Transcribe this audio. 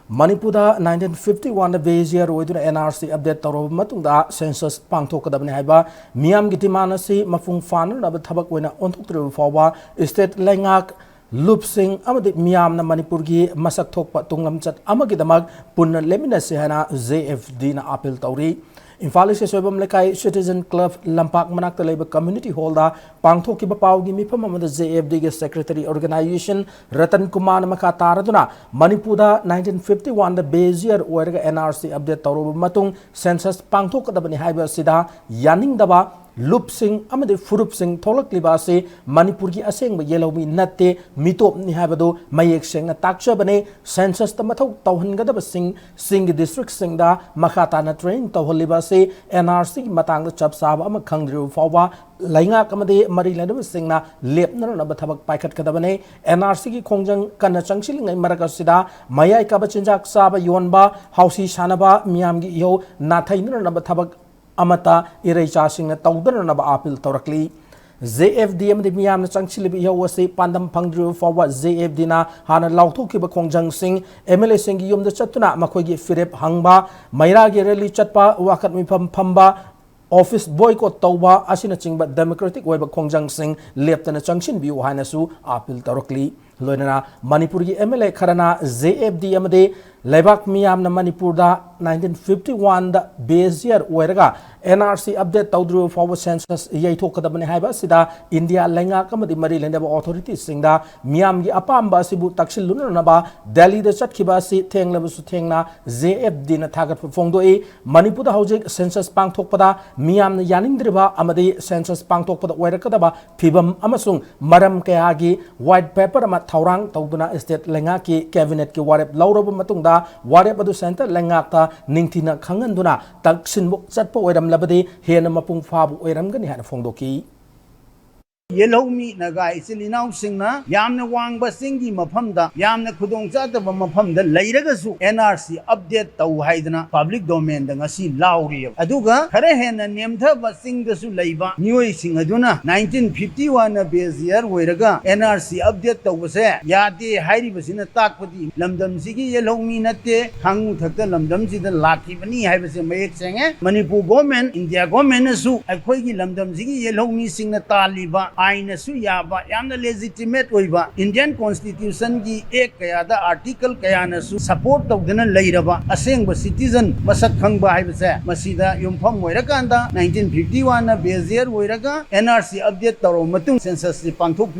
Manipur 1951 base year oiduna NRC update tawraba matungda census pangthokadabani haiba miyam gi demand asi mafung fananaba thabak oina onthoktriba fawba state lengak lupsing amadi miyamna Manipur gi masak thokpa tunglamchat amagidamak punna leminase hana JFD na appeal tawri Imphal se soibam lekai citizen club lampak manakta leba community hall da pangthokiba pawgi mifam amada JFD ge secretary organization Ratan Kumar makha taraduna Manipur 1951 da base year oirga NRC update tawroba matung census pangthokadabani haiba sida yaning daba lupsing amade furupsing tholakliba Manipur gi asengba yelomi natte mitop ni habado mayek sengna takchabane census ta mathau tawhangadaba sing district singda makhata na train tawholiba NRC gi matangda chapsaba ama khangdru fawba lainga kamade mari ladaba singna lepna na bathabak paikhat kadabane NRC gi khongjang kana changsilingai marakasida mayai kabachinjak saba yonba hausi sanaba miyam gi yo nathaina na bathabak amata iraicha singna tawdana na ba appeal tawrakli JFD amdi miyam na changchilibi yawase pandam phangdru forward JFD na hana lauthokiba khongjang sing MLA sing gi yumda chatuna makhoigi firep hangba maira gi rally chatpa wakat mifam phamba office boycott tawba asina chingba democratic weba khongjang sing leptana changchin biu hanasu appeal tawrakli loinana Manipur gi MLA kharana JFD amde Lebak miyam na Manipur 1951 da base year oiraga NRC update tawdru forward census yaithokadabani haiba sida India lenga kamadi mari lendaba authorities singda miyam gi apamba sibu taksiluna naba Delhi da chatkhiba si thenglabusu thengna JFD na thagat phongdoi Manipur da hojik census pangthokpada miyam na yaningdriba amadi census pangthokpada oirakadaba phibam amasung maram kaya gi white paper ama thaurang tawduna state lenga ki cabinet ki warep lauraba matungda warep adu center lengakta ningthina khanganduna taksinbuk chatpa oiram labadi hena mapung fabu oiramgani hana phongdoki Yellow naga isilinaw singna yamna wangba singi mafamda yamna khudong chadaba mafamda leiragasu NRC update taw haidana public domain da ngasi lauri aduga khare hena nemthaba singdasu leiba nioi sing aduna 1951 na base year oiraga NRC update tawbase yade hairi basina takpadi lamdam sigi yellow natte hang thakta lamdam sida lakhibani haibase mayek senge Manipur government India government su akhoi gi lamdam sigi yellow singna taliba aina su yaba yamna legitimate oiba Indian constitution gi ek kaya da article kaya na su support tawdana leiraba asengba citizen masak khangba haibase masida yumpham oirakanda 1951 na base year oiraga NRC update tawro matung census pangthok